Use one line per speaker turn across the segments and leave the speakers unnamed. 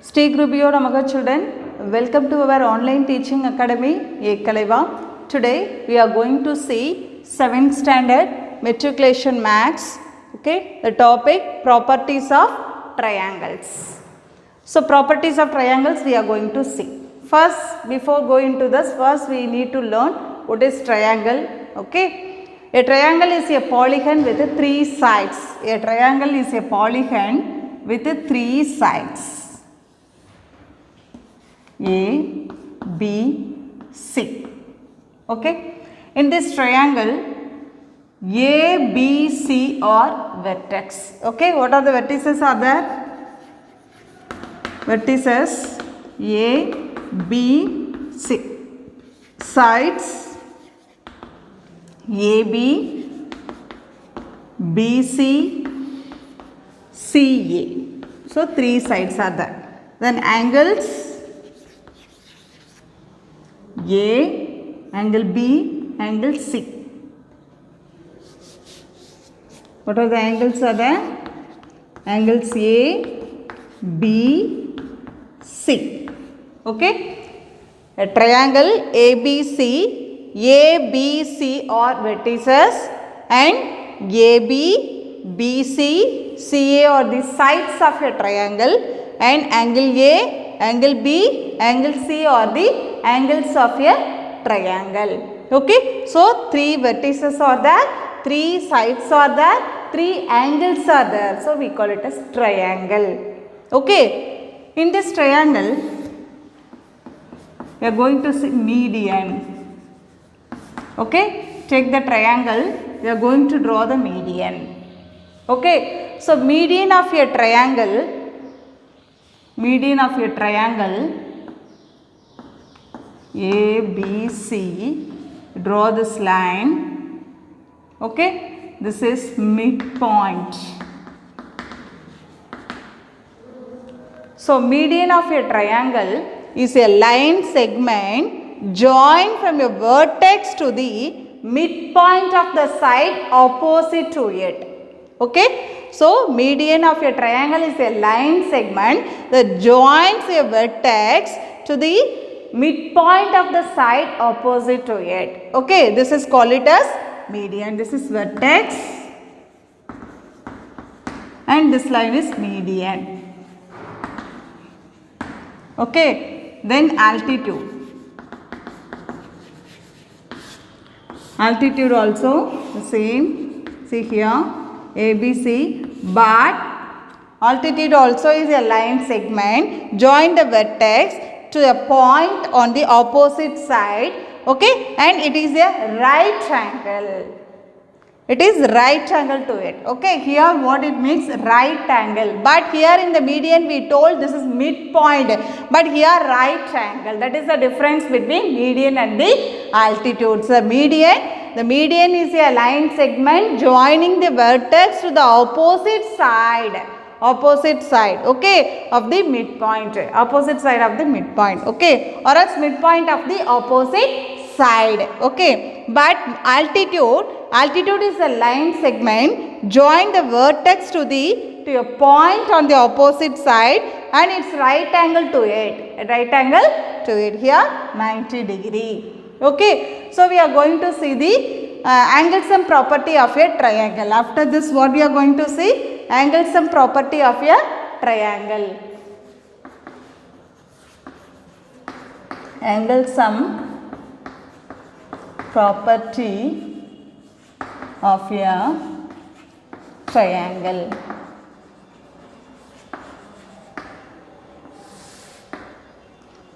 Stay Grubio Namaga children, welcome to our online teaching academy Ekalaiva. Today we are going to see 7th standard matriculation maths. Okay, the topic properties of triangles. So properties of triangles we are going to see. First, before going to this, first we need to learn what is triangle. Okay, a triangle is a polygon with 3 sides. A triangle is a polygon with 3 sides. A, B, C. Okay. In this triangle, A, B, C are vertex. Okay. What are the vertices are there? Vertices A, B, C. Sides A, B, B, C, C, A. So 3 sides are there. Then angles A, angle B, angle C. What are the angles are there? Angles A, B, C. Okay. A triangle ABC, A, B, C are vertices and AB, BC, CA are the sides of a triangle and angle A, angle B, angle C are the angles of a triangle. Okay. So 3 vertices are there, 3 sides are there, 3 angles are there. So we call it as triangle. Okay. In this triangle, we are going to see median. Okay. Take the triangle, we are going to draw the median. Okay. So median of a triangle, A, B, C, draw this line. Okay. This is midpoint. So median of a triangle is a line segment joined from a vertex to the midpoint of the side opposite to it. Okay. So median of a triangle is a line segment that joins a vertex to the midpoint of the side opposite to it. Okay. This is called it as median. This is vertex and this line is median. Okay. Then altitude. Altitude also the same. See here ABC, but altitude also is a line segment join the vertex to a point on the opposite side. Okay. And it is a right angle. It is right angle to it. Okay. Here what it means right angle. But here in the median we told this is midpoint. But here right angle. That is the difference between median and the altitude. So the median is a line segment joining the vertex to the opposite side. Okay, of the midpoint. Opposite side of the midpoint. Okay. Or else midpoint of the opposite side. Okay. But altitude is a line segment join the vertex to a point on the opposite side and it's right angle to it. Right angle to it. Here 90 degree. Okay. So we are going to see the angles and property of a triangle. After this what we are going to see? Angles and property of a triangle. Angles and property of a triangle.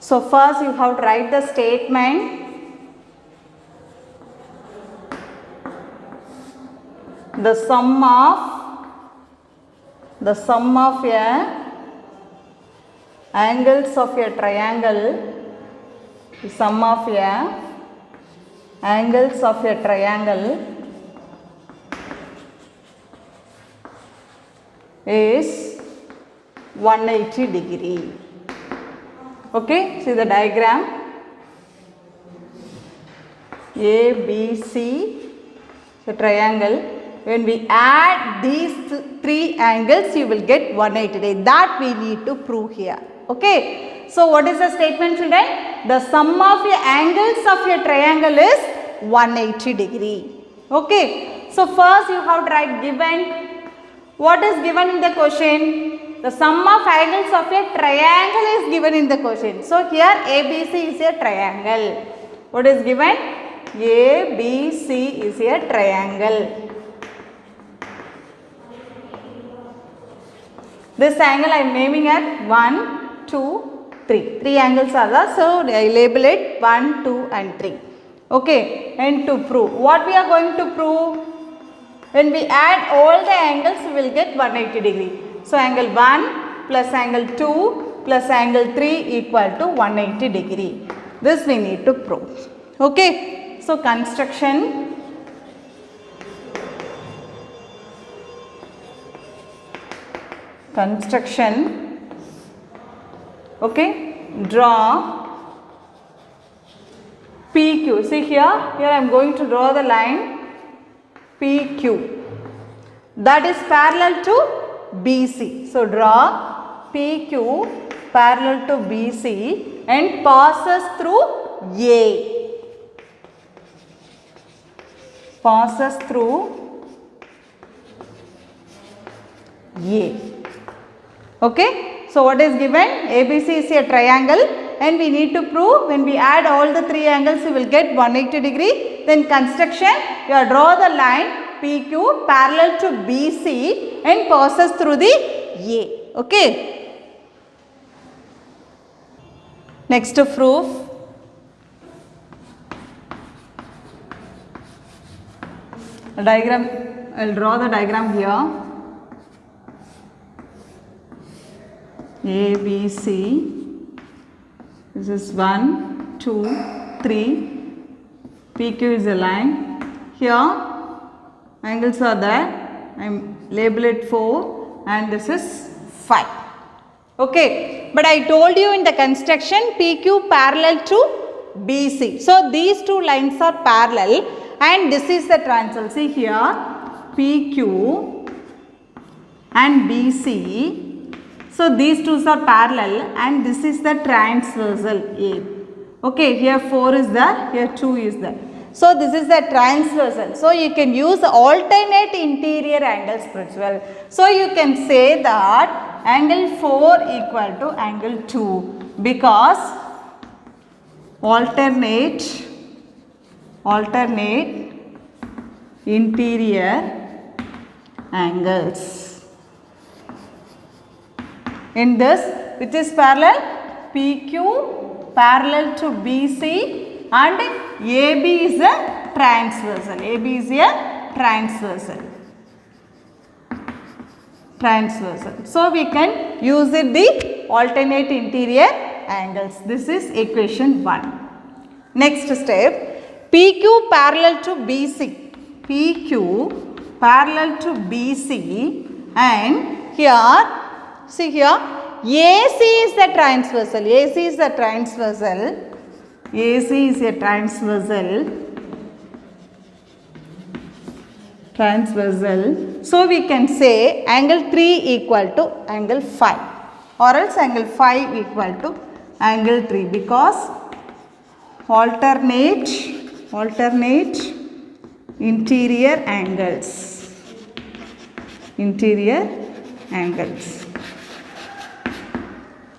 So first you have to write the statement. The sum of a angles of a triangle, the sum of a angles of a triangle is 180 degree. Okay, see the diagram. A, B, C, the triangle. When we add these 3 angles, you will get 180 degree. That we need to prove here. Okay. So what is the statement, children? The sum of your angles of your triangle is 180 degree. Okay. So first you have to write given. What is given in the question? The sum of angles of a triangle is given in the question. So here ABC is a triangle. What is given? ABC is a triangle. This angle I am naming as 1, 2, 3. 3 angles are there. So I label it 1, 2 and 3. Okay. And to prove. What we are going to prove? When we add all the angles, we will get 180 degree. So angle 1 plus angle 2 plus angle 3 equal to 180 degree. This we need to prove. Okay. So construction. Okay. Draw PQ. See here I am going to draw the line PQ that is parallel to BC. So draw PQ parallel to BC and passes through A. Passes through A. Okay. So what is given? ABC is a triangle and we need to prove when we add all the 3 angles we will get 180 degree. Then construction, you draw the line PQ parallel to BC and passes through the A. Okay. Next proof. A diagram, I will draw the diagram here. A, B, C. This is 1, 2, 3. PQ is a line. Here angles are there. I am label it 4 and this is 5. Okay. But I told you in the construction PQ parallel to BC. So these 2 lines are parallel and this is the transversal. See here PQ and BC. So these 2 are parallel and this is the transversal A. Okay, here 4 is there, here 2 is there. So this is the transversal. So you can use alternate interior angles principle. So you can say that angle 4 equal to angle 2 because alternate interior angles. In this, which is parallel? PQ parallel to BC and AB is a transversal. AB is a transversal. So we can use it the alternate interior angles. This is equation 1. Next step, PQ parallel to BC. PQ parallel to BC and here. See here, AC is the transversal. AC is the transversal. AC is a transversal. So we can say angle 3 equal to angle 5 or else angle 5 equal to angle 3 because alternate interior angles.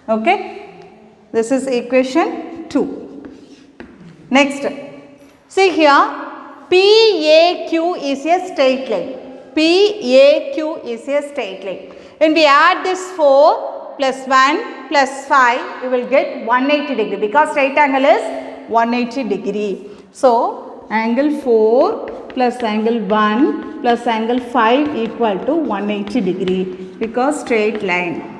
Okay, this is equation 2. Next, see here PAQ is a straight line. PAQ is a straight line. When we add this 4 plus 1 plus 5, we will get 180 degree because straight angle is 180 degree. So, angle 4 plus angle 1 plus angle 5 equal to 180 degree because straight line.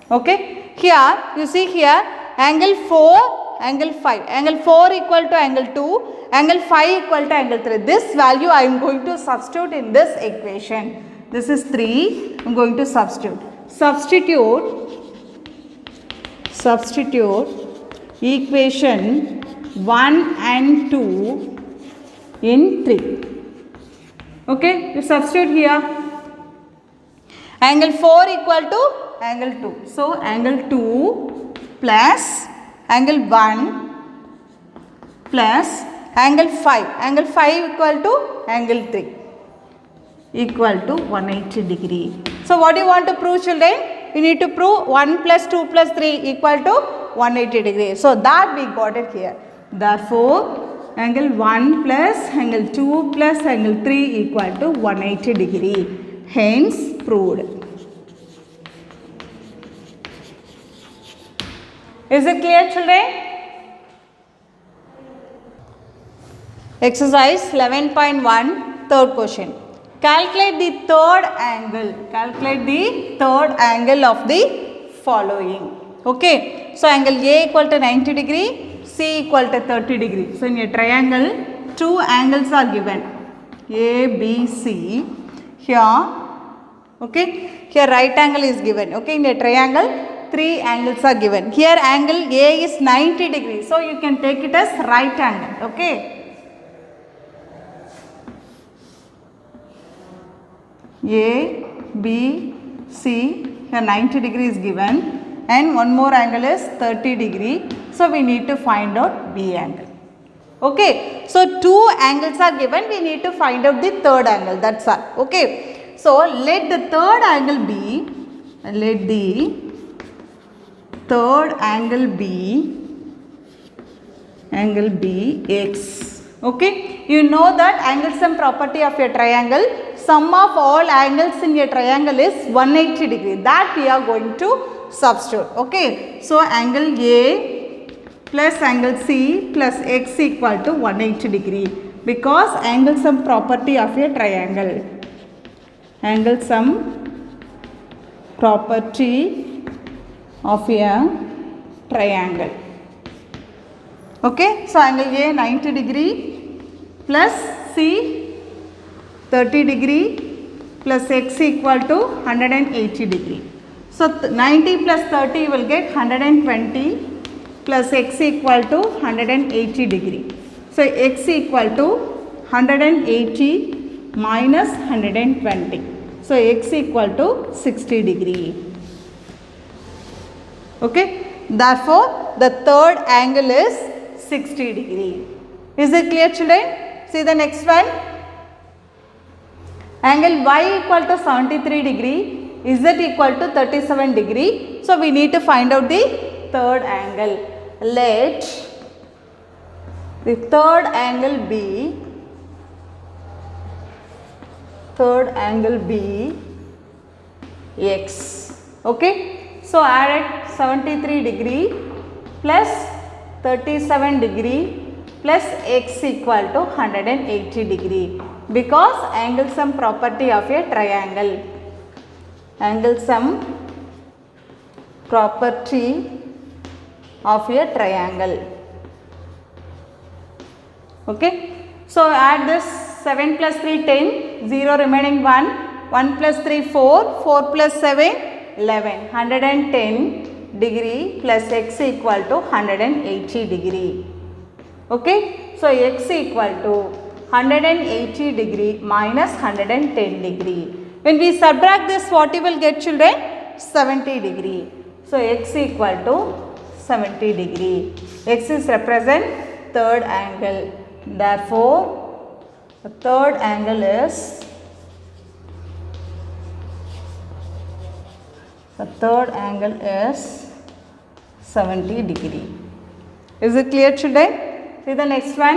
Okay, here you see here angle 4, angle 5, angle 4 equal to angle 2, angle 5 equal to angle 3. This value I am going to substitute in this equation. This is 3, I am going to substitute. Substitute equation 1 and 2 in 3. Okay, you substitute here Angle 4 equal to angle 2. So, angle 2 plus angle 1 plus angle 5. Angle 5 equal to angle 3 equal to 180 degree. So, what do you want to prove, children? We need to prove 1 plus 2 plus 3 equal to 180 degree. So, that we got it here. Therefore, angle 1 plus angle 2 plus angle 3 equal to 180 degree. Hence, proved. Is it clear, children? Exercise 11.1, third question. Calculate the third angle. Calculate the third angle of the following. Okay. So, angle A equal to 90 degree, C equal to 30 degree. So, in a triangle, two angles are given. A, B, C. Here, okay. Here right angle is given. Okay. In a triangle, three angles are given. Here angle A is 90 degrees. So, you can take it as right angle. Okay. A, B, C, here 90 degree is given and one more angle is 30 degree. So, we need to find out B angle. Okay. So, two angles are given, we need to find out the third angle, that is all. Okay. So, let the third angle be, let the third angle be X. Okay. You know that angle sum property of a triangle, sum of all angles in a triangle is 180 degree. That we are going to substitute. Okay. So, angle A plus angle C plus X equal to 180 degree, because angle sum property of a triangle. Angle sum property of a triangle. Okay. So, angle A 90 degree plus C 30 degree plus X equal to 180 degree. So, 90 plus 30 you will get 120 plus X equal to 180 degree. So, X equal to 180 minus 120. So, X equal to 60 degree. Okay. Therefore, the third angle is 60 degree. Is it clear, children? See the next one. Angle Y equal to 73 degree, Z equal to 37 degree. So, we need to find out the third angle. Let the third angle be X. Okay. So, add it 73 degree plus 37 degree plus X equal to 180 degree, because angle sum property of a triangle. Angle sum property of a triangle. Okay. So, add this 7 plus 3 10, 0 remaining 1, 1 plus 3 4, 4 plus 7 11, 110 degree plus X equal to 180 degree. Okay. So, X equal to 180 degree minus 110 degree. When we subtract this, what you will get, children? 70 degree. So, X equal to 70 degree. X is represent third angle. Therefore, the third angle is The third angle is 70 degree. Is it clear, children? See the next one.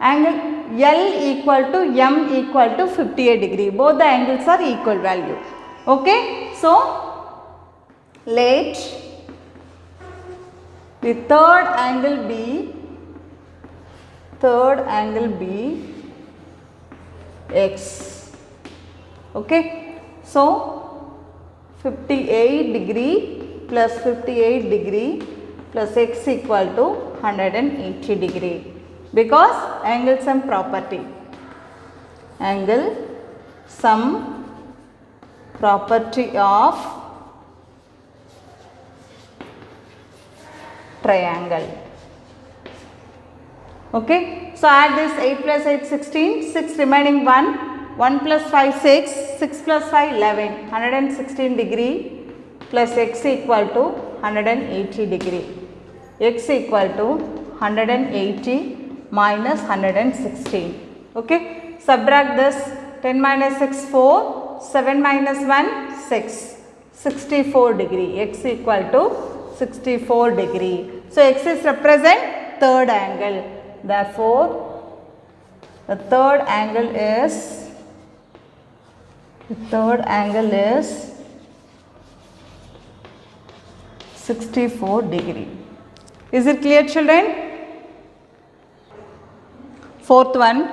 Angle L equal to M equal to 58 degree. Both the angles are equal value. Okay. So, let the third angle be X. Okay. So, 58 degree plus 58 degree plus X equal to 180 degree, because angle sum property. Angle sum property of triangle. Okay. So, add this 8 plus 8 16, 6 remaining 1, 1 plus 5 6, 6 plus 5 11, 116 degree plus x equal to 180 degree. X equal to 180 minus 116. Okay, subtract this. 10 minus 6 4, 7 minus 1 6, 64 degree. X equal to 64 degree. So x is represent third angle. Therefore, the third angle is 64 degree. Is it clear, children? Fourth one,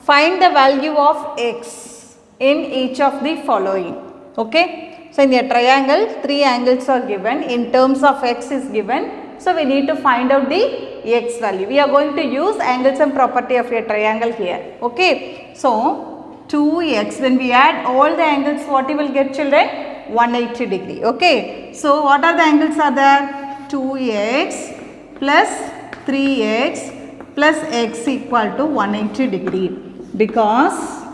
find the value of x in each of the following. Okay, so in a triangle, three angles are given. In terms of x is given, so we need to find out the x value. We are going to use angle sum property of a triangle here. Okay, so 2x, when we add all the angles, what you will get, children? 180 degree. Okay, so what are the angles are there? 2x plus 3x plus x equal to 180 degree, because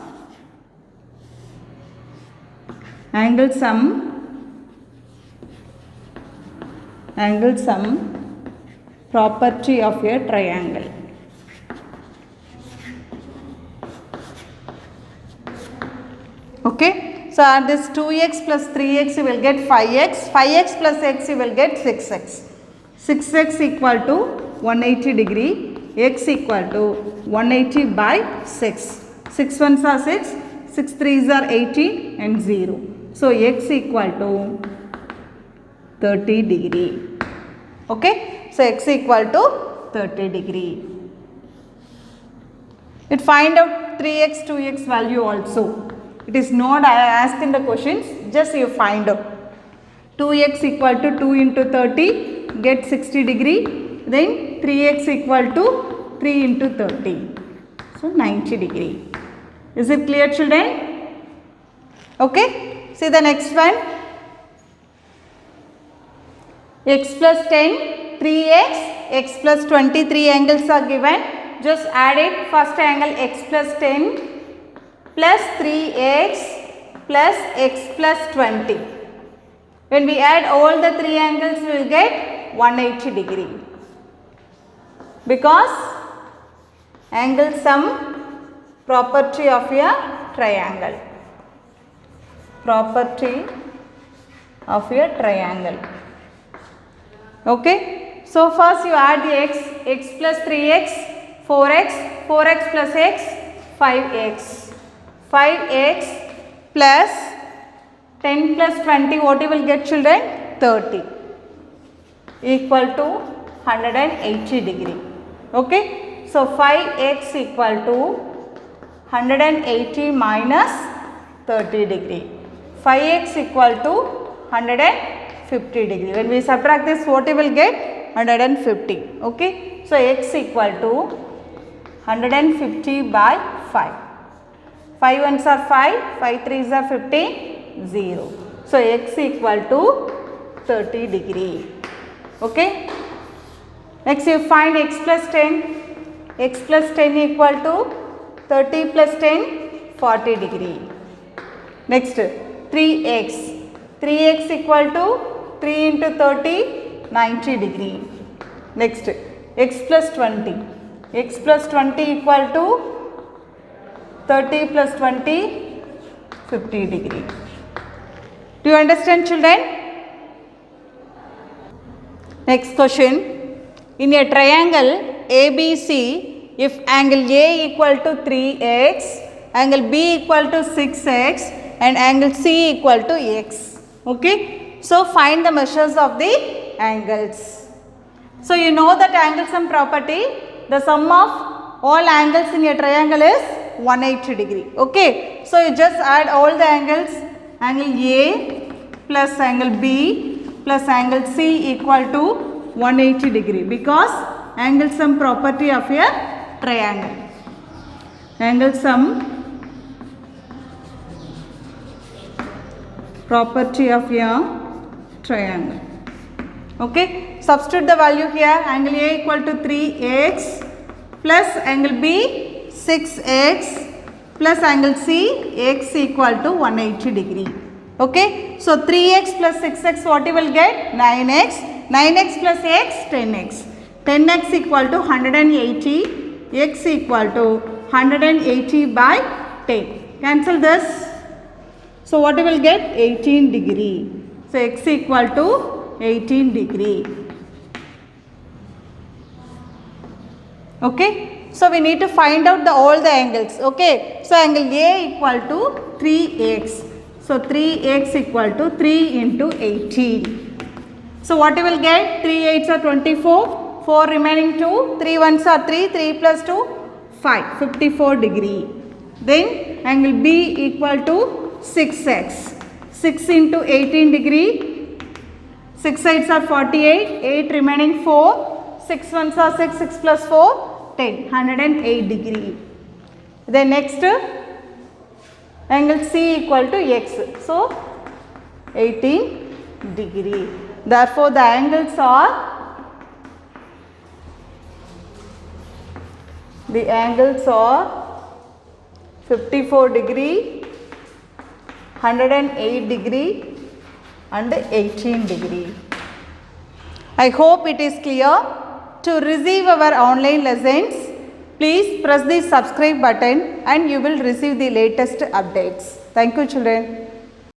angle sum property of a triangle. Okay, so add this 2x plus 3x you will get 5x, 5x plus x you will get 6x. 6x equal to 180 degree, x equal to 180 by 6. 6 ones are 6, 6 threes are 18 and 0. So x equal to 30 degree. Okay, so x equal to 30 degree. It find out 3x, 2x value also. It is not asked in the questions, just you find out. 2x equal to 2 into 30, get 60 degree. Then 3x equal to 3 into 30. So 90 degree. Is it clear, children? Okay, see the next one. X plus 10, 3x, x plus 23 angles are given. Just add it. First angle x plus 10 plus 3x plus x plus 20. When we add all the three angles, we will get 180 degree. Because angle sum property of a triangle. Property of a triangle. Okay. So first you add the x plus 3x, 4x, 4x plus x, 5x. 5x plus 10 plus 20, what you will get, children? 30. Equal to 180 degree. Okay. So 5x equal to 180 minus 30 degree. 5x equal to 150 degree. When we subtract this, what you will get? 150. Okay. So x equal to 150 by 5. 5 ones are 5, 5 threes are 50, 0. So x equal to 30 degree. Okay. Next you find x plus 10. X plus 10 equal to 30 plus 10, 40 degree. Next 3x. 3x equal to 3 into 30, 90 degree. Next x plus 20. X plus 20 equal to 30 plus 20, 50 degree. Do you understand, children? Next question. In a triangle ABC, if angle A equal to 3x, angle B equal to 6x and angle C equal to x. Okay. So find the measures of the angles. So you know that angle sum property, the sum of all angles in a triangle is 180 degree. Okay. So you just add all the angles. Angle A plus angle B plus angle C equal to 180 degree, because angle sum property of a triangle. Angle sum property of a triangle. Okay. Substitute the value here. Angle A equal to 3x plus angle B 6x plus angle C, x equal to 180 degree. Okay. So 3x plus 6x, what you will get? 9x. 9x plus x, 10x. 10x equal to 180, x equal to 180 by 10. Cancel this. So what you will get? 18 degree. So x equal to 18 degree. Okay. So we need to find out all the angles. Okay. So angle A equal to 3x. So 3x equal to 3 into 18. So what you will get? 3 8s are 24. 4 remaining 2. 3 1s are 3. 3 plus 2, 5. 54 degree. Then angle B equal to 6x. 6 into 18 degree. 6 8s are 48. 8 remaining 4. 6 1s are 6. 6 plus 4, 10. 108 degree. Then next angle C equal to x. So 18 degree. Therefore the angles are 54 degree, 108 degree and 18 degree. I hope it is clear. To receive our online lessons, please press the subscribe button and you will receive the latest updates. Thank you, children.